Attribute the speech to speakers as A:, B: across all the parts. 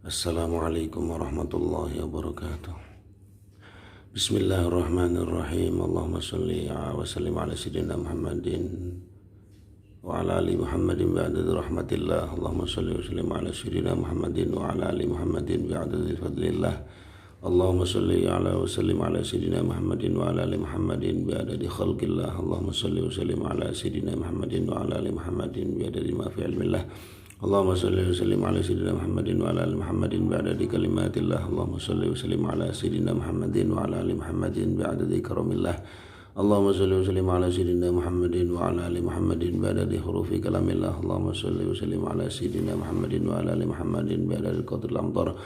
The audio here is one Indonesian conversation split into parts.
A: Assalamualaikum warahmatullahi wabarakatuh. Bismillahirrahmanirrahim. Allahumma salli wa sallim ala sayyidina Muhammadin wa ala ali Muhammadin bi'adadi rahmatillah. Allahumma salli wa sallim ala sayyidina Muhammadin wa ala ali Muhammadin bi'adadi fadlillah. Allahumma salli wa sallim ala sayyidina Muhammadin wa ala ali Muhammadin bi'adadi khalqillah. Allahumma salli wa sallim ala sayyidina Muhammadin wa ala ali Muhammadin bi'adadi ma fi ilmillah. Allahumma salli wa sallim ala sayyidina Muhammadin wa ala ali Muhammadin bi'adadi kalimatillah. Allahumma salli wa sallim ala sayyidina Muhammadin wa ala ali Muhammadin bi'adadi karamillah. Allahumma salli wa sallim ala sayyidina Muhammadin wa ala ali Muhammadin bi'adadi hurufi kalamillah. Allahumma salli wa sallim ala sayyidina Muhammadin wa ala ali Muhammadin bi'adadi qadril amtar.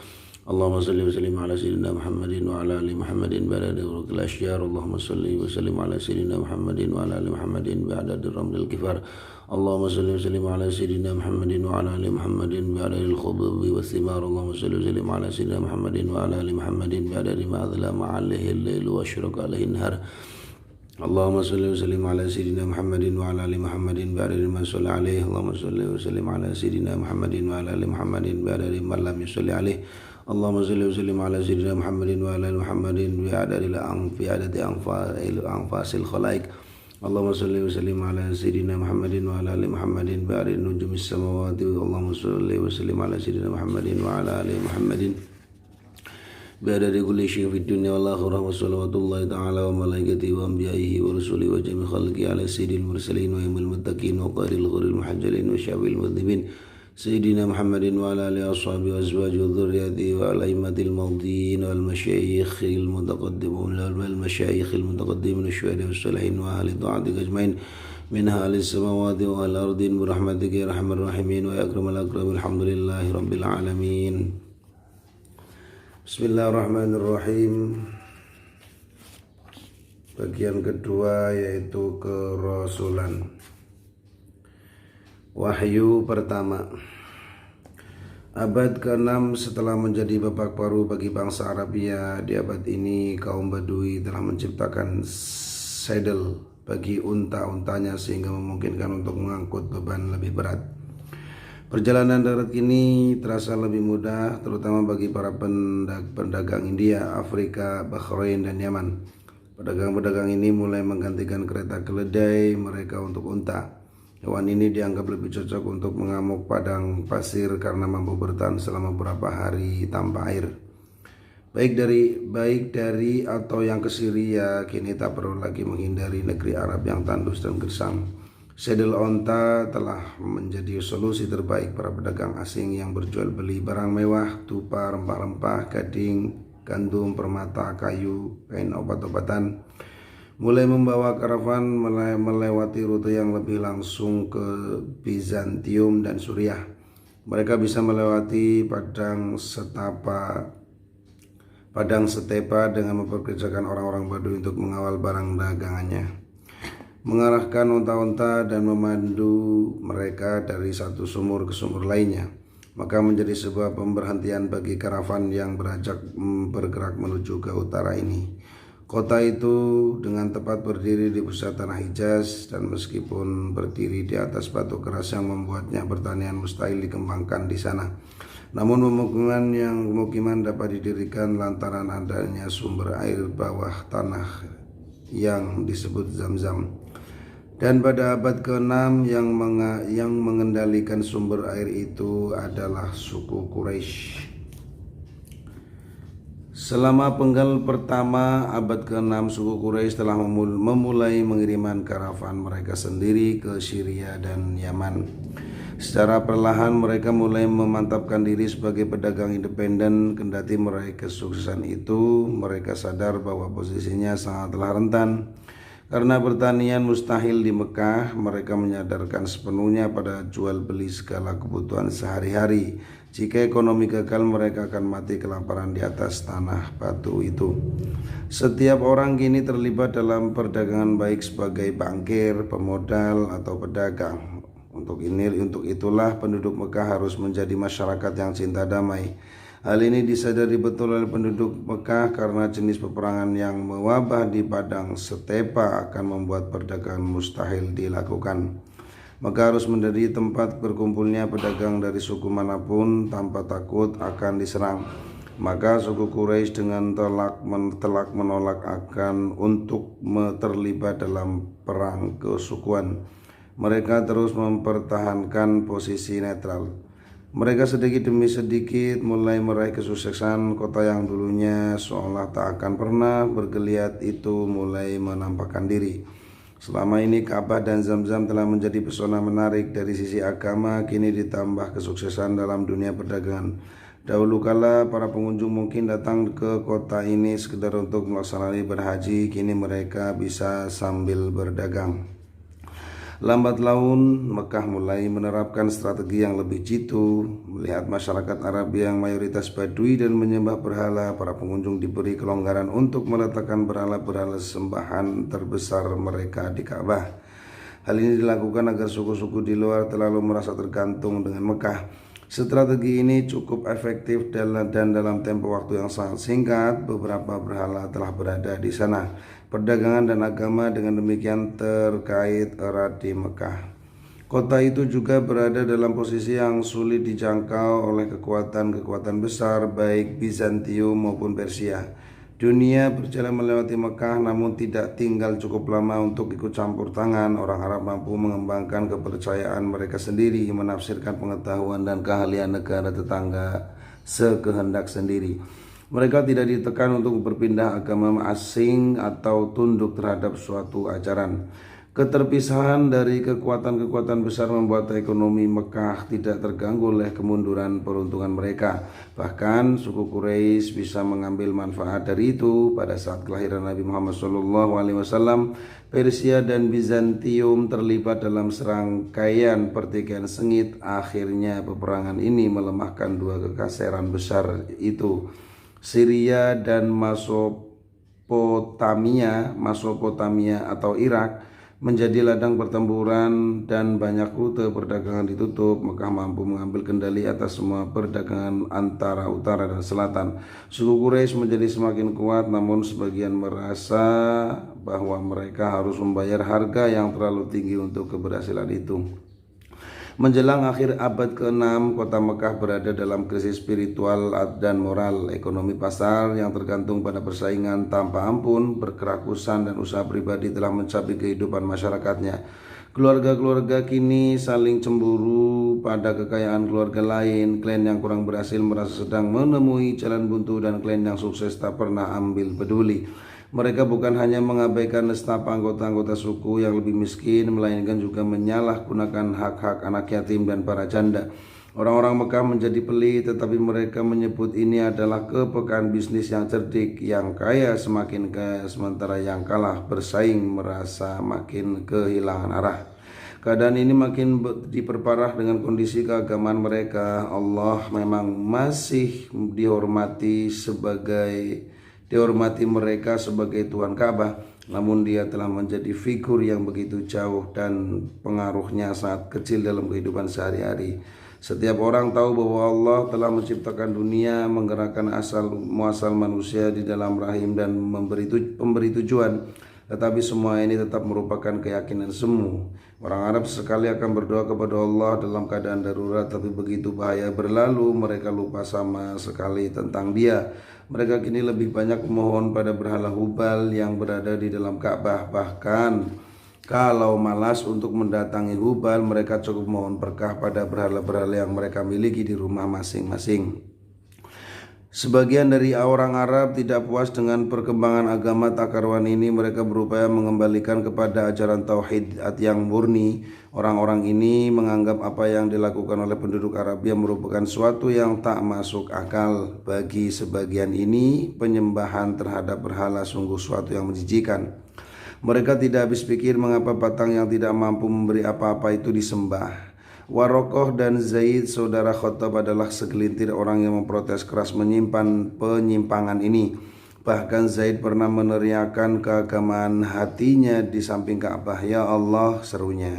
A: Allahumma salli wa sallim ala sayyidina Muhammadin wa ala ali Muhammadin bi'adadi urukil asyar. Allahumma salli wa sallim ala sayyidina Muhammadin wa ala ali Muhammadin bi'adadi ramlil kifar. Allahumma salli wa sallim ala sayyidina Muhammadin wa ala ali Muhammadin bi'adadi al-khububi wa thimar. Allahumma salli wa sallim ala sayyidina Muhammadin wa ala ali Muhammadin bi'adadi ma adlama alaihi al-lailu wa ashraka alaihi an-nahar. Allahumma salli wa sallim ala sayyidina Muhammadin wa ala ali Muhammadin bi'adadi ma shalla alaihi. Allahumma salli wa sallim ala sayyidina Muhammadin wa ala ali Muhammadin bi'adadi ma lam yusalli alaihi. Allahumma salli wa sallim ala sayyidina Muhammadin wa ala ali Muhammadin bi'adadi anfasil khalaik. Allahumma salli wa sallim ala sayyidina Muhammadin wa ala ali Muhammadin bi'adadi nujumis samawati. Allahumma salli wa sallim ala sayyidina Muhammadin wa ala ali Muhammadin bi'adadi kulli syai'in fid dunya wal akhirah. Wa salawatullahi ta'ala wa malaikatihi wa anbiya'ihi wa rusulihi wa jami' khalqi ala sayyidil mursalin wa imamil muttaqin wa qaril ghuril muhajjalin wa syabil mudhibin sayyidina Muhammadin wa ala alihi ashabihi wa azwajihi wa dhurriyyatihi wa alaimatil maudin wal masyayikhil mutaqaddimin wal masyayikhil mutaqaddimin syuhada was salihin wa ahli ta'atika ajmain min halis samawati wa al ardin bi rahmatika ya arhamar rahimin wa ya akramal akramin. Alhamdulillahi rabbil alamin. Bismillahirrahmanirrahim. Bagian kedua yaitu kerasulan. Wahyu pertama. Abad ke-6 setelah menjadi babak baru bagi bangsa Arabia, di abad ini kaum Badui telah menciptakan saddle bagi unta-untanya sehingga memungkinkan untuk mengangkut beban lebih berat. Perjalanan darat ini terasa lebih mudah terutama bagi para pedagang India, Afrika, Bahrain, dan Yaman. Pedagang-pedagang ini mulai menggantikan kereta keledai mereka untuk unta. Hewan ini dianggap lebih cocok untuk mengamuk padang pasir karena mampu bertahan selama beberapa hari tanpa air. Baik dari atau yang ke Syria, kini tak perlu lagi menghindari negeri Arab yang tandus dan gersam. Saddle onta telah menjadi solusi terbaik para pedagang asing yang berjual beli barang mewah, tupa, rempah-rempah, gading, gandum, permata, kayu, kain obat-obatan. Mulai membawa karavan melewati rute yang lebih langsung ke Bizantium dan Suriah. Mereka bisa melewati padang stepa dengan mempekerjakan orang-orang Badui untuk mengawal barang dagangannya, mengarahkan unta-unta dan memandu mereka dari satu sumur ke sumur lainnya. Maka menjadi sebuah pemberhentian bagi karavan yang bergerak menuju ke utara ini. Kota itu dengan tepat berdiri di pusat tanah Hijaz, dan meskipun berdiri di atas batu keras yang membuatnya pertanian mustahil dikembangkan di sana, namun pemukiman dapat didirikan lantaran adanya sumber air bawah tanah yang disebut Zam-Zam. Dan pada abad ke-6 yang mengendalikan sumber air itu adalah suku Quraisy. Selama penggal pertama abad ke-6, suku Quraisy telah memulai mengiriman karavan mereka sendiri ke Syria dan Yaman. Secara perlahan mereka mulai memantapkan diri sebagai pedagang independen. Kendati meraih kesuksesan itu, mereka sadar bahwa posisinya sangatlah rentan. Karena pertanian mustahil di Mekah, mereka menyadarkan sepenuhnya pada jual beli segala kebutuhan sehari-hari. Jika ekonomi gagal, mereka akan mati kelaparan di atas tanah batu itu. Setiap orang kini terlibat dalam perdagangan, baik sebagai bankir, pemodal, atau pedagang. Untuk itulah penduduk Mekah harus menjadi masyarakat yang cinta damai. Hal ini disadari betul oleh penduduk Mekah karena jenis peperangan yang mewabah di padang stepa akan membuat perdagangan mustahil dilakukan.
B: maka harus menjadi tempat berkumpulnya pedagang dari suku manapun tanpa takut akan diserang. Maka suku Quraisy dengan telak menolak akan untuk terlibat dalam perang kesukuan. Mereka terus mempertahankan posisi netral. Mereka sedikit demi sedikit mulai meraih kesuksesan. Kota yang dulunya seolah tak akan pernah bergeliat itu mulai menampakkan diri. Selama ini Ka'bah dan Zam-Zam telah menjadi pesona menarik dari sisi agama, kini ditambah kesuksesan dalam dunia perdagangan. Dahulu kala para pengunjung mungkin datang ke kota ini sekedar untuk melaksanakan berhaji, kini mereka bisa sambil berdagang. Lambat laun Mekah mulai menerapkan strategi yang lebih jitu. Melihat masyarakat Arab yang mayoritas Badui dan menyembah berhala, para pengunjung diberi kelonggaran untuk meletakkan berhala-berhala sembahan terbesar mereka di Ka'bah. Hal ini dilakukan agar suku-suku di luar terlalu merasa tergantung dengan Mekah. Strategi ini cukup efektif dan dalam tempo waktu yang sangat singkat beberapa berhala telah berada di sana. Perdagangan dan agama dengan demikian terkait erat di Mekah. Kota itu juga berada dalam posisi yang sulit dijangkau oleh kekuatan-kekuatan besar baik Bizantium maupun Persia. Dunia berjalan melewati Mekah, namun tidak tinggal cukup lama untuk ikut campur tangan. Orang Arab mampu mengembangkan kepercayaan mereka sendiri, menafsirkan pengetahuan dan keahlian negara tetangga sekehendak sendiri. Mereka tidak ditekan untuk berpindah agama asing atau tunduk terhadap suatu ajaran. Keterpisahan dari kekuatan-kekuatan besar membuat ekonomi Mekah tidak terganggu oleh kemunduran peruntungan mereka. Bahkan suku Quraisy bisa mengambil manfaat dari itu. Pada saat kelahiran Nabi Muhammad SAW, Persia dan Bizantium terlibat dalam serangkaian pertikaian sengit. Akhirnya peperangan ini melemahkan dua kekaisaran besar itu, Syria dan Mesopotamia atau Irak, menjadi ladang pertempuran dan banyak rute perdagangan ditutup. Mekah mampu mengambil kendali atas semua perdagangan antara utara dan selatan. Suku Quraisy menjadi semakin kuat, namun sebagian merasa bahwa mereka harus membayar harga yang terlalu tinggi untuk keberhasilan itu. Menjelang akhir abad ke-6, kota Mekah berada dalam krisis spiritual dan moral. Ekonomi pasar yang tergantung pada persaingan tanpa ampun, berkerakusan dan usaha pribadi telah mencabik kehidupan masyarakatnya. Keluarga-keluarga kini saling cemburu pada kekayaan keluarga lain. Klan yang kurang berhasil merasa sedang menemui jalan buntu dan klan yang sukses tak pernah ambil peduli. Mereka bukan hanya mengabaikan nestapa anggota-anggota suku yang lebih miskin, melainkan juga menyalahgunakan hak-hak anak yatim dan para janda. Orang-orang Mekah menjadi pelit, tetapi mereka menyebut ini adalah kepekaan bisnis yang cerdik. Yang kaya semakin kaya, sementara yang kalah bersaing merasa makin kehilangan arah. Keadaan ini makin diperparah dengan kondisi keagamaan mereka. Allah memang masih dihormati mereka sebagai Tuhan Ka'bah, namun dia telah menjadi figur yang begitu jauh dan pengaruhnya sangat kecil dalam kehidupan sehari-hari. Setiap orang tahu bahwa Allah telah menciptakan dunia, menggerakkan muasal manusia di dalam rahim dan memberi tujuan. Tetapi semua ini tetap merupakan keyakinan semu. Orang Arab sekali akan berdoa kepada Allah dalam keadaan darurat, tapi begitu bahaya berlalu, mereka lupa sama sekali tentang Dia. Mereka kini lebih banyak memohon pada berhala Hubal yang berada di dalam Ka'bah. Bahkan kalau malas untuk mendatangi Hubal, mereka cukup mohon berkah pada berhala-berhala yang mereka miliki di rumah masing-masing. Sebagian dari orang Arab tidak puas dengan perkembangan agama takarwan ini. Mereka berupaya mengembalikan kepada ajaran tauhid yang murni. Orang-orang ini menganggap apa yang dilakukan oleh penduduk Arabia merupakan suatu yang tak masuk akal. Bagi sebagian ini, penyembahan terhadap berhala sungguh suatu yang menjijikan. Mereka tidak habis pikir mengapa batang yang tidak mampu memberi apa-apa itu disembah. Warokoh dan Zaid, saudara Khattab, adalah segelintir orang yang memprotes keras menyimpan penyimpangan ini. Bahkan Zaid pernah meneriakkan keagamaan hatinya di samping Ka'bah. Ya Allah, serunya,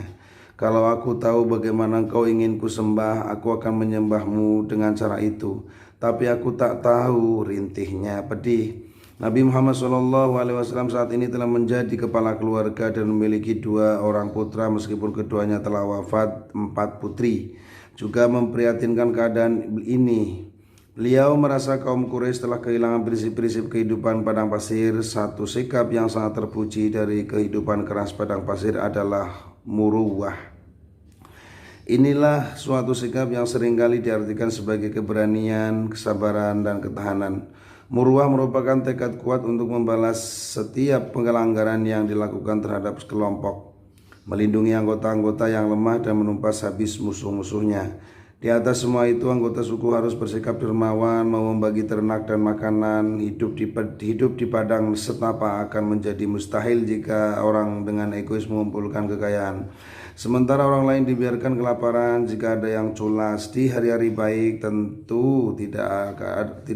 B: kalau aku tahu bagaimana engkau ingin ku sembah, aku akan menyembahmu dengan cara itu. Tapi aku tak tahu, rintihnya pedih. Nabi Muhammad SAW saat ini telah menjadi kepala keluarga dan memiliki 2 orang putra meskipun keduanya telah wafat, 4 putri. Juga memprihatinkan keadaan ini. Beliau merasa kaum Quraisy telah kehilangan prinsip-prinsip kehidupan padang pasir. Satu sikap yang sangat terpuji dari kehidupan keras padang pasir adalah muruwah. Inilah suatu sikap yang seringkali diartikan sebagai keberanian, kesabaran, dan ketahanan. Muruwah merupakan tekad kuat untuk membalas setiap pelanggaran yang dilakukan terhadap kelompok, melindungi anggota-anggota yang lemah dan menumpas habis musuh-musuhnya. Di atas semua itu, anggota suku harus bersikap dermawan, mau membagi ternak dan makanan. Hidup di padang setapak akan menjadi mustahil jika orang dengan egois mengumpulkan kekayaan, sementara orang lain dibiarkan kelaparan. Jika ada yang culas di hari-hari baik, tentu tidak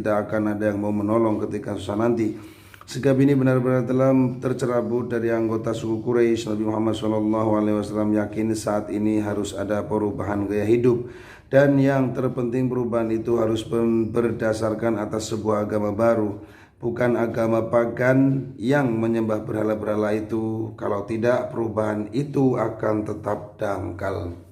B: akan ada yang mau menolong ketika susah nanti. Sikap ini benar-benar telah tercerabut dari anggota suku Quraisy. Nabi Muhammad SAW yakin saat ini harus ada perubahan gaya hidup, dan yang terpenting perubahan itu harus berdasarkan atas sebuah agama baru, bukan agama pagan yang menyembah berhala-berhala itu. Kalau tidak, perubahan itu akan tetap dangkal.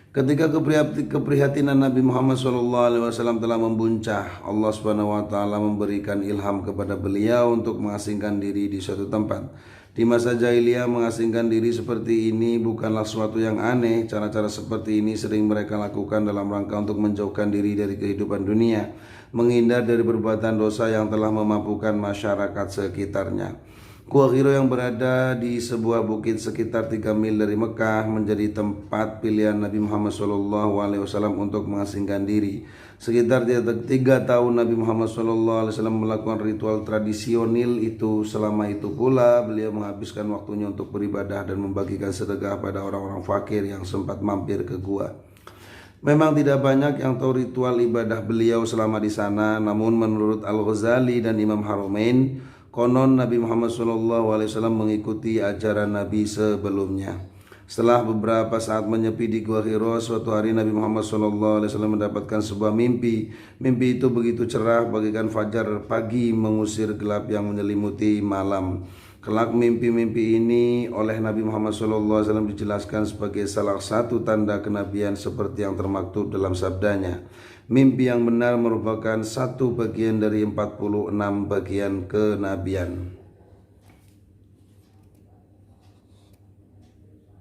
B: Ketika keprihatinan Nabi Muhammad SAW telah membuncah, Allah SWT memberikan ilham kepada beliau untuk mengasingkan diri di suatu tempat. Di masa jahiliyah, mengasingkan diri seperti ini bukanlah sesuatu yang aneh. Cara-cara seperti ini sering mereka lakukan dalam rangka untuk menjauhkan diri dari kehidupan dunia, menghindar dari perbuatan dosa yang telah memabukkan masyarakat sekitarnya. Gua Hiro yang berada di sebuah bukit sekitar 3 mil dari Mekah menjadi tempat pilihan Nabi Muhammad SAW untuk mengasingkan diri. Sekitar 3 tahun Nabi Muhammad SAW melakukan ritual tradisional itu. Selama itu pula beliau menghabiskan waktunya untuk beribadah dan membagikan sedekah pada orang-orang fakir yang sempat mampir ke gua. Memang tidak banyak yang tahu ritual ibadah beliau selama di sana, namun menurut Al-Ghazali dan Imam Haramain, konon Nabi Muhammad SAW mengikuti ajaran Nabi sebelumnya. Setelah beberapa saat menyepi di Gua Hiro, suatu hari Nabi Muhammad SAW mendapatkan sebuah mimpi. Mimpi itu begitu cerah bagaikan fajar pagi mengusir gelap yang menyelimuti malam. Kelak mimpi-mimpi ini oleh Nabi Muhammad SAW dijelaskan sebagai salah satu tanda kenabian seperti yang termaktub dalam sabdanya. Mimpi yang benar merupakan satu bagian dari 46 bagian kenabian.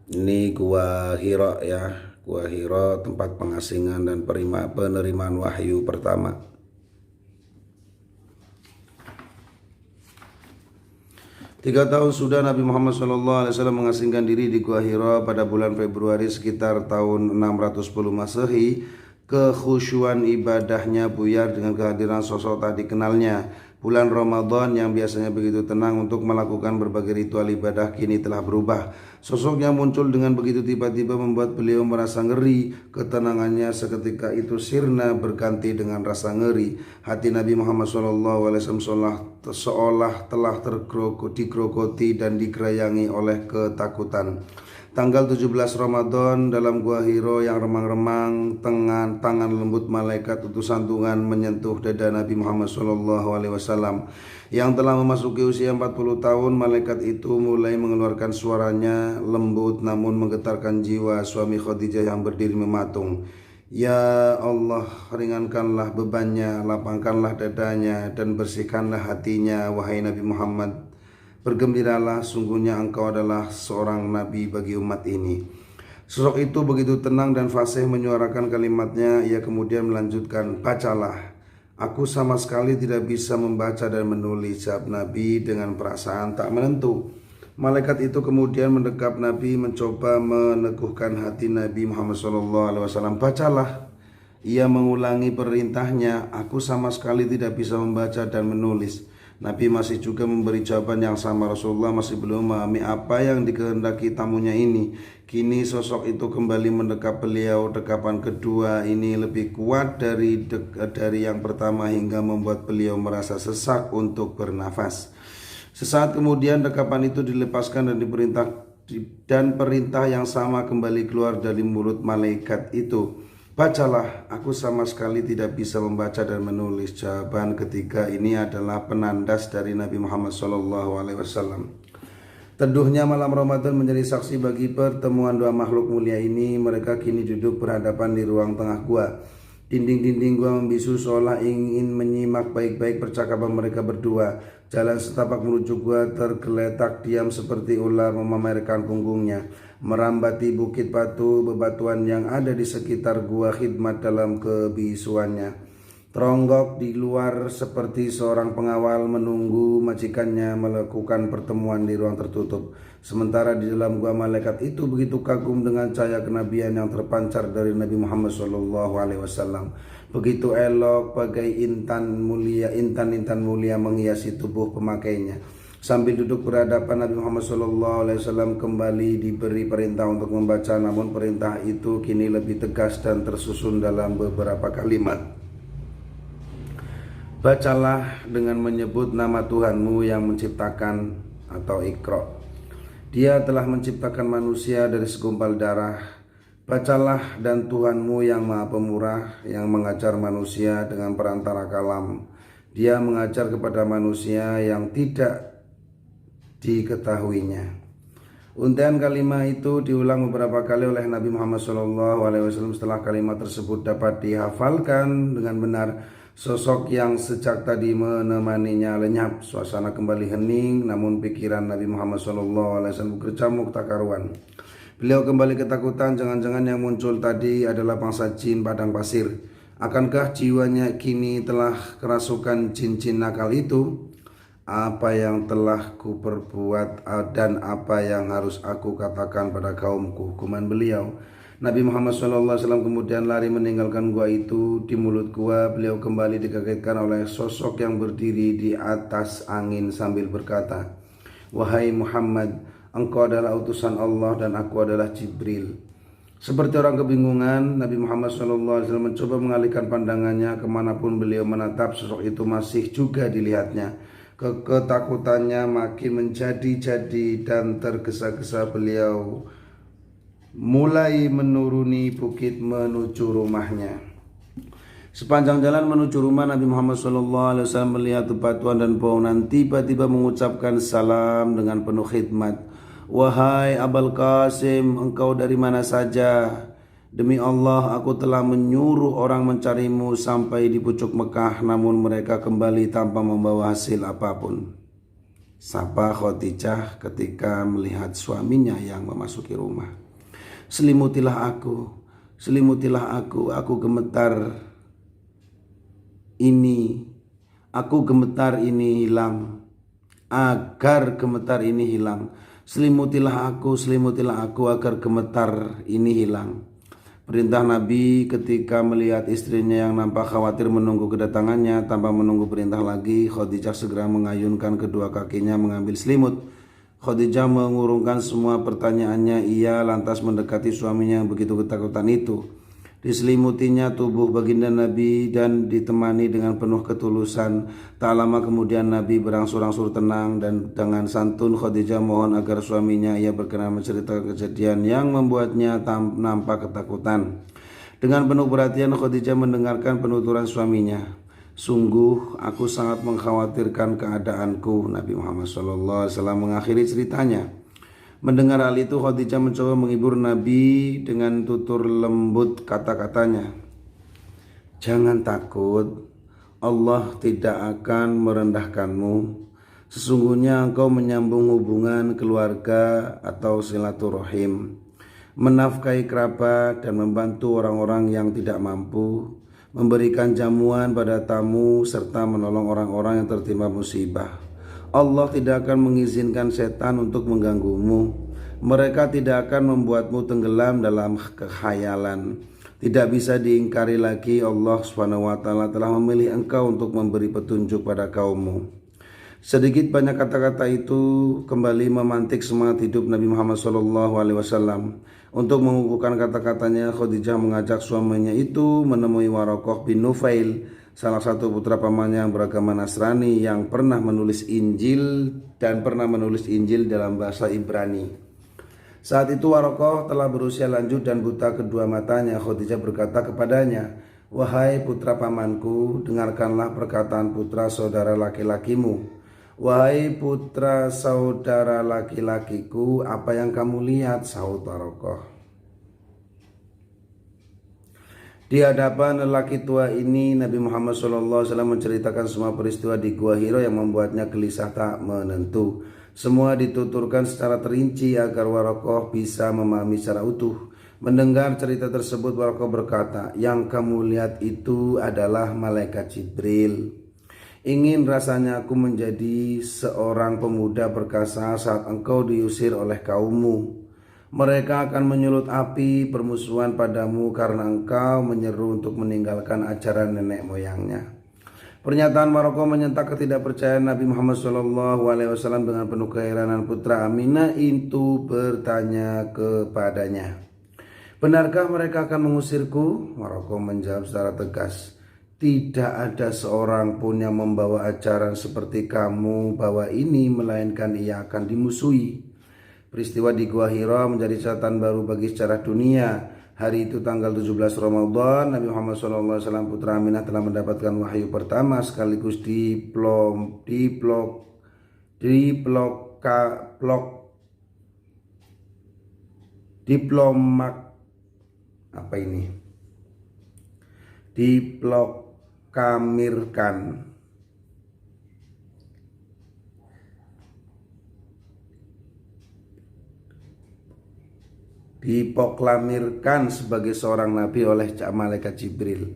B: Ini Gua Hiro ya, Gua Hiro tempat pengasingan dan penerimaan wahyu pertama. Tiga tahun sudah Nabi Muhammad SAW mengasingkan diri di Gua Hiro. Pada bulan Februari sekitar tahun 610 Masehi, kekhusyuan ibadahnya buyar dengan kehadiran sosok tak dikenalnya. Bulan Ramadan yang biasanya begitu tenang untuk melakukan berbagai ritual ibadah kini telah berubah. Sosok yang muncul dengan begitu tiba-tiba membuat beliau merasa ngeri. Ketenangannya seketika itu sirna berganti dengan rasa ngeri. Hati Nabi Muhammad SAW seolah telah digerogoti dan digerayangi oleh ketakutan. Tanggal 17 Ramadan dalam Gua Hiro yang remang-remang, tangan lembut malaikat utusan Tuhan menyentuh dada Nabi Muhammad SAW yang telah memasuki usia 40 tahun. Malaikat itu mulai mengeluarkan suaranya lembut namun menggetarkan jiwa suami Khadijah yang berdiri mematung. Ya Allah, ringankanlah bebannya, lapangkanlah dadanya, dan bersihkanlah hatinya, wahai Nabi Muhammad. Bergembiralah, sungguhnya engkau adalah seorang nabi bagi umat ini. Sosok itu begitu tenang dan fasih menyuarakan kalimatnya. Ia kemudian melanjutkan, bacalah. Aku sama sekali tidak bisa membaca dan menulis, jawab Nabi dengan perasaan tak menentu. Malaikat itu kemudian mendekap Nabi, mencoba meneguhkan hati Nabi Muhammad SAW. Bacalah. Ia mengulangi perintahnya, aku sama sekali tidak bisa membaca dan menulis. Nabi masih juga memberi jawaban yang sama. Rasulullah masih belum memahami apa yang dikehendaki tamunya ini. Kini sosok itu kembali mendekap beliau. Dekapan kedua ini lebih kuat dari yang pertama hingga membuat beliau merasa sesak untuk bernafas. Sesaat kemudian dekapan itu dilepaskan dan perintah yang sama kembali keluar dari mulut malaikat itu. Bacalah, aku sama sekali tidak bisa membaca dan menulis. Jawaban ketiga ini adalah penandas dari Nabi Muhammad SAW. Teduhnya malam Ramadan menjadi saksi bagi pertemuan dua makhluk mulia ini. Mereka kini duduk berhadapan di ruang tengah gua. Dinding-dinding gua membisu seolah ingin menyimak baik-baik percakapan mereka berdua. Jalan setapak menuju gua tergeletak diam seperti ular memamerkan punggungnya. Merambati bukit batu bebatuan yang ada di sekitar gua khidmat dalam kebisuannya. Teronggok di luar seperti seorang pengawal menunggu majikannya melakukan pertemuan di ruang tertutup. Sementara di dalam gua malaikat itu begitu kagum dengan cahaya kenabian yang terpancar dari Nabi Muhammad SAW. Begitu elok bagai intan-intan mulia menghiasi tubuh pemakainya. Sambil duduk berhadapan, Nabi Muhammad SAW kembali diberi perintah untuk membaca, namun perintah itu kini lebih tegas dan tersusun dalam beberapa kalimat. Bacalah dengan menyebut nama Tuhanmu yang menciptakan, atau Iqra. Dia telah menciptakan manusia dari segumpal darah. Bacalah, dan Tuhanmu yang maha pemurah yang mengajar manusia dengan perantara kalam. Dia mengajar kepada manusia yang tidak diketahuinya. Untayan kalimat itu diulang beberapa kali oleh Nabi Muhammad SAW. Setelah kalimat tersebut dapat dihafalkan dengan benar, sosok yang sejak tadi menemaninya lenyap. Suasana kembali hening, namun pikiran Nabi Muhammad SAW berkecamuk tak karuan. Beliau kembali ketakutan, jangan-jangan yang muncul tadi adalah bangsa jin padang pasir. Akankah jiwanya kini telah kerasukan jin-jin nakal itu? Apa yang telah ku perbuat dan apa yang harus aku katakan pada kaumku? Hukuman beliau. Nabi Muhammad SAW kemudian lari meninggalkan gua itu. Di mulut gua beliau kembali dikagetkan oleh sosok yang berdiri di atas angin sambil berkata, "Wahai Muhammad, engkau adalah utusan Allah dan aku adalah Jibril." Seperti orang kebingungan, Nabi Muhammad SAW mencoba mengalihkan pandangannya. Kemanapun beliau menatap, sosok itu masih juga dilihatnya. Ketakutannya makin menjadi-jadi dan tergesa-gesa beliau mulai menuruni bukit menuju rumahnya. Sepanjang jalan menuju rumah, Nabi Muhammad SAW melihat bebatuan dan pohon, tiba-tiba mengucapkan salam dengan penuh khidmat. "Wahai Abul Qasim, engkau dari mana saja? Demi Allah, aku telah menyuruh orang mencarimu sampai di pucuk Mekah, namun mereka kembali tanpa membawa hasil apapun." Sapa Khadijah ketika melihat suaminya yang memasuki rumah. Selimutilah aku, aku gemetar ini hilang, agar gemetar ini hilang. Selimutilah aku agar gemetar ini hilang. Perintah Nabi ketika melihat istrinya yang nampak khawatir menunggu kedatangannya. Tanpa menunggu perintah lagi, Khadijah segera mengayunkan kedua kakinya mengambil selimut. Khadijah mengurungkan semua pertanyaannya. Ia lantas mendekati suaminya yang begitu ketakutan itu. Diselimutinya tubuh baginda Nabi dan ditemani dengan penuh ketulusan. Tak lama kemudian Nabi berangsur-angsur tenang, dan dengan santun Khadijah mohon agar suaminya ia berkenan menceritakan kejadian yang membuatnya nampak ketakutan. Dengan penuh perhatian Khadijah mendengarkan penuturan suaminya. "Sungguh aku sangat mengkhawatirkan keadaanku." Nabi Muhammad SAW mengakhiri ceritanya. Mendengar hal itu, Khadijah mencoba menghibur Nabi dengan tutur lembut kata-katanya. "Jangan takut, Allah tidak akan merendahkanmu. Sesungguhnya engkau menyambung hubungan keluarga atau silaturahim, menafkahi kerabat dan membantu orang-orang yang tidak mampu, memberikan jamuan pada tamu, serta menolong orang-orang yang tertimpa musibah. Allah tidak akan mengizinkan setan untuk mengganggumu. Mereka tidak akan membuatmu tenggelam dalam kekhayalan. Tidak bisa diingkari lagi, Allah SWT telah memilih engkau untuk memberi petunjuk pada kaummu." Sedikit banyak kata-kata itu kembali memantik semangat hidup Nabi Muhammad SAW. Untuk mengukuhkan kata-katanya, Khadijah mengajak suaminya itu menemui Waraqah bin Nufail, salah satu putra pamannya yang beragama Nasrani yang pernah menulis Injil dalam bahasa Ibrani. Saat itu Warokoh telah berusia lanjut dan buta kedua matanya. Khadijah berkata kepadanya, "Wahai putra pamanku, dengarkanlah perkataan putra saudara laki-lakimu. Wahai putra saudara laki-lakiku, apa yang kamu lihat?" Sahut Warokoh. Di hadapan lelaki tua ini, Nabi Muhammad SAW menceritakan semua peristiwa di Gua Hiro yang membuatnya gelisah tak menentu. Semua dituturkan secara terinci agar Warokoh bisa memahami secara utuh. Mendengar cerita tersebut, Warokoh berkata, "Yang kamu lihat itu adalah malaikat Jibril. Ingin rasanya aku menjadi seorang pemuda perkasa saat engkau diusir oleh kaummu. Mereka akan menyulut api permusuhan padamu karena engkau menyeru untuk meninggalkan ajaran nenek moyangnya." Pernyataan Warokoh menyentak ketidakpercayaan Nabi Muhammad SAW dengan penuh keheranan. Putra Aminah itu bertanya kepadanya, "Benarkah mereka akan mengusirku?" Warokoh menjawab secara tegas, "Tidak ada seorang pun yang membawa ajaran seperti kamu bawa ini, melainkan ia akan dimusuhi." Peristiwa di Gua Hiro menjadi catatan baru bagi sejarah dunia. Hari itu tanggal 17 Ramadan, Nabi Muhammad SAW putra Aminah telah mendapatkan wahyu pertama sekaligus diproklamirkan sebagai seorang nabi oleh malaikat Jibril.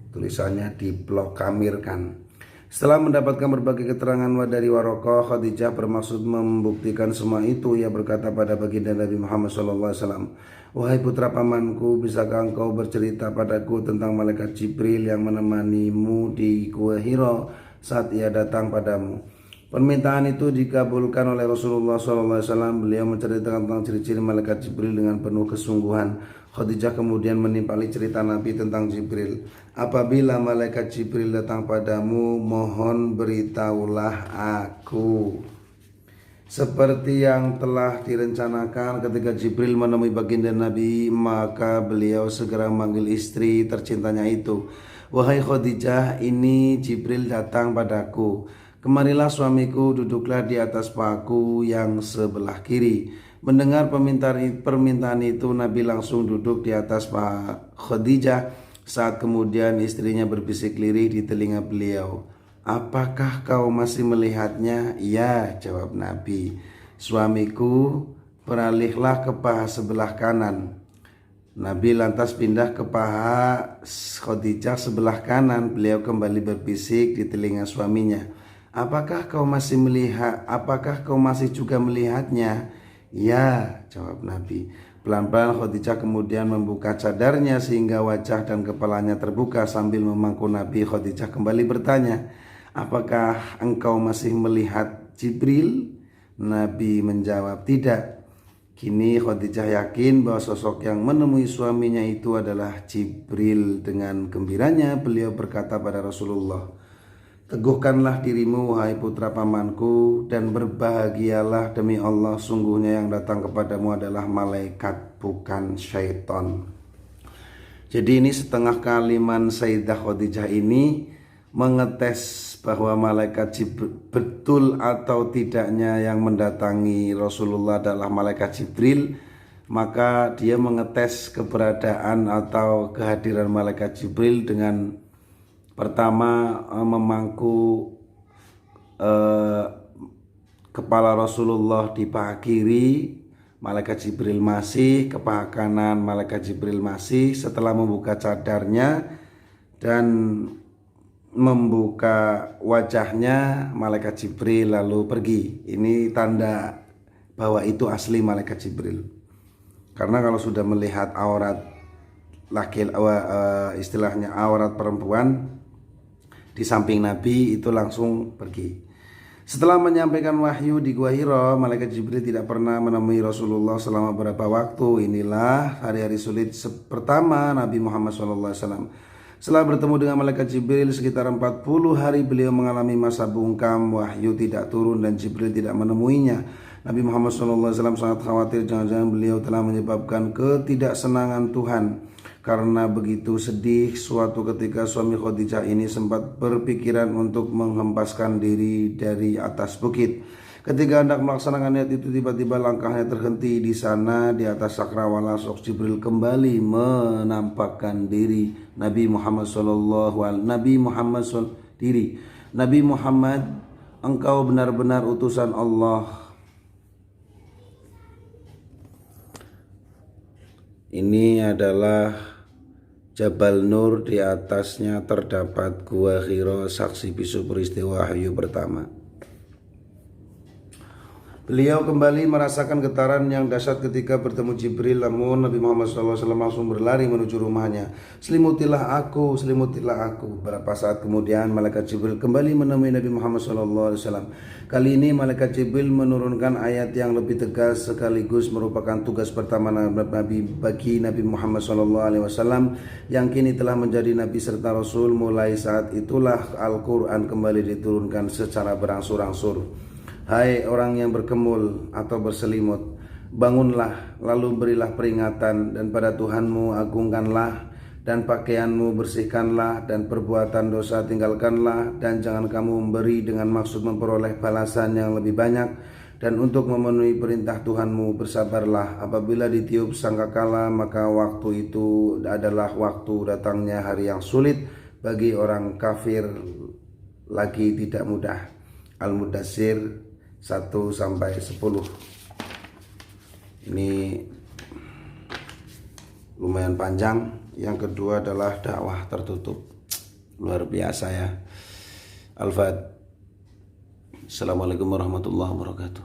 B: Tulisannya diproklamirkan. Setelah mendapatkan berbagai keterangan dari Warokoh, Khadijah bermaksud membuktikan semua itu. Ia berkata pada baginda Nabi Muhammad SAW, "Wahai putra pamanku, bisakah engkau bercerita padaku tentang malaikat Jibril yang menemanimu di Gua Hiro saat ia datang padamu?" Permintaan itu dikabulkan oleh Rasulullah SAW. Beliau menceritakan tentang ciri-ciri malaikat Jibril dengan penuh kesungguhan. Khadijah kemudian menimpali cerita Nabi tentang Jibril. "Apabila malaikat Jibril datang padamu, mohon beritahulah aku." Seperti yang telah direncanakan, ketika Jibril menemui baginda Nabi, maka beliau segera memanggil istri tercintanya itu, "Wahai Khadijah, ini Jibril datang padaku. Kemarilah suamiku, duduklah di atas pahaku yang sebelah kiri." Mendengar permintaan itu, Nabi langsung duduk di atas paha Khadijah. Saat kemudian istrinya berbisik lirih di telinga beliau, "Apakah kau masih melihatnya?" "Ya," jawab Nabi. "Suamiku, beralihlah ke paha sebelah kanan." Nabi lantas pindah ke paha Khadijah sebelah kanan. Beliau kembali berbisik di telinga suaminya, Apakah kau masih juga melihatnya?" "Ya," jawab Nabi. Pelan-pelan Khadijah kemudian membuka cadarnya sehingga wajah dan kepalanya terbuka. Sambil memangku Nabi, Khadijah kembali bertanya, "Apakah engkau masih melihat Jibril?" Nabi menjawab, "Tidak." Kini Khadijah yakin bahwa sosok yang menemui suaminya itu adalah Jibril. Dengan gembiranya beliau berkata pada Rasulullah, "Teguhkanlah dirimu, wahai putra pamanku, dan berbahagialah demi Allah, sungguhnya yang datang kepadamu adalah malaikat, bukan syaitan." Jadi ini setengah kalimat Sayyidah Khadijah ini mengetes bahwa malaikat Jibril betul atau tidaknya yang mendatangi Rasulullah adalah malaikat Jibril. Maka dia mengetes keberadaan atau kehadiran malaikat Jibril dengan pertama memangku kepala Rasulullah di paha kiri, malaikat Jibril masih, ke paha kanan malaikat Jibril masih. Setelah membuka cadarnya dan membuka wajahnya, malaikat Jibril lalu pergi. Ini tanda bahwa itu asli malaikat Jibril. Karena kalau sudah melihat aurat istilahnya aurat perempuan di samping Nabi, itu langsung pergi. Setelah menyampaikan wahyu di Gua Hiro, malaikat Jibril tidak pernah menemui Rasulullah selama beberapa waktu. Inilah hari-hari sulit pertama Nabi Muhammad SAW. Setelah bertemu dengan malaikat Jibril sekitar 40 hari, beliau mengalami masa bungkam. Wahyu tidak turun dan Jibril tidak menemuinya. Nabi Muhammad SAW sangat khawatir jangan-jangan beliau telah menyebabkan ketidaksenangan Tuhan. Karena begitu sedih, suatu ketika suami Khadijah ini sempat berpikiran untuk menghempaskan diri dari atas bukit. Ketika hendak melaksanakan niat itu, tiba-tiba langkahnya terhenti di sana di atas sakrawala. Sok Jibril kembali menampakkan diri Nabi Muhammad Nabi Muhammad, engkau benar-benar utusan Allah. Ini adalah Jabal Nur, di atasnya terdapat Gua Hira, saksi bisu peristiwa wahyu pertama. Beliau kembali merasakan getaran yang dahsyat ketika bertemu Jibril, namun Nabi Muhammad SAW langsung berlari menuju rumahnya. Selimutilah aku. Beberapa saat kemudian malaikat Jibril kembali menemui Nabi Muhammad SAW. Kali ini malaikat Jibril menurunkan ayat yang lebih tegas, sekaligus merupakan tugas pertama bagi Nabi Muhammad SAW yang kini telah menjadi Nabi serta Rasul. Mulai saat itulah Al-Quran kembali diturunkan secara berangsur-angsur. Hai orang yang berkemul atau berselimut, bangunlah, lalu berilah peringatan, dan pada Tuhanmu agungkanlah, dan pakaianmu bersihkanlah, dan perbuatan dosa tinggalkanlah, dan jangan kamu memberi dengan maksud memperoleh balasan yang lebih banyak, dan untuk memenuhi perintah Tuhanmu bersabarlah. Apabila ditiup sangkakala, maka waktu itu adalah waktu datangnya hari yang sulit bagi orang kafir, lagi tidak mudah. Al-Mudassir 1-10. Ini lumayan panjang. Yang kedua adalah dakwah tertutup. Luar biasa ya. Al-Fat. Assalamualaikum warahmatullahi wabarakatuh.